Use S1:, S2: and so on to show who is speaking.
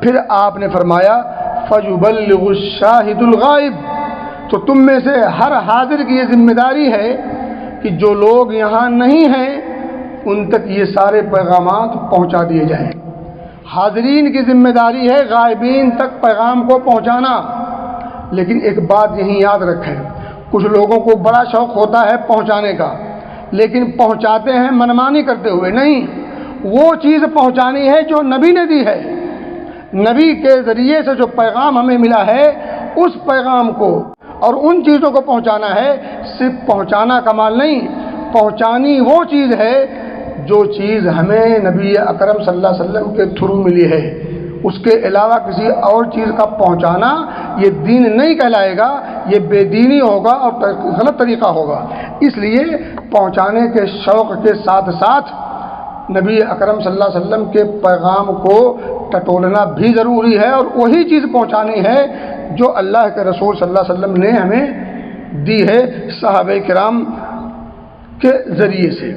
S1: پھر آپ نے فرمایا فَيُبَلِّغُ الشَّاهِدُ الْغَائِبُ، تو تم میں سے ہر حاضر کی یہ ذمہ داری ہے کہ جو لوگ یہاں نہیں ہیں ان تک یہ سارے پیغامات پہنچا دیے جائیں۔ حاضرین کی ذمہ داری ہے غائبین تک پیغام کو پہنچانا۔ لیکن ایک بات یہیں یاد رکھیں، کچھ لوگوں کو بڑا شوق ہوتا ہے پہنچانے کا، لیکن پہنچاتے ہیں منمانی کرتے ہوئے نہیں۔ وہ چیز پہنچانی ہے جو نبی نے دی ہے، نبی کے ذریعے سے جو پیغام ہمیں ملا ہے اس پیغام کو اور ان چیزوں کو پہنچانا ہے۔ صرف پہنچانا کمال نہیں، پہنچانی وہ چیز ہے جو چیز ہمیں نبی اکرم صلی اللہ علیہ وسلم کے تھرو ملی ہے۔ اس کے علاوہ کسی اور چیز کا پہنچانا یہ دین نہیں کہلائے گا، یہ بے دینی ہوگا اور غلط طریقہ ہوگا۔ اس لیے پہنچانے کے شوق کے ساتھ ساتھ نبی اکرم صلی اللہ علیہ وسلم کے پیغام کو ٹٹولنا بھی ضروری ہے، اور وہی چیز پہنچانی ہے جو اللہ کے رسول صلی اللہ علیہ وسلم نے ہمیں دی ہے صحابہ کرام کے ذریعے سے۔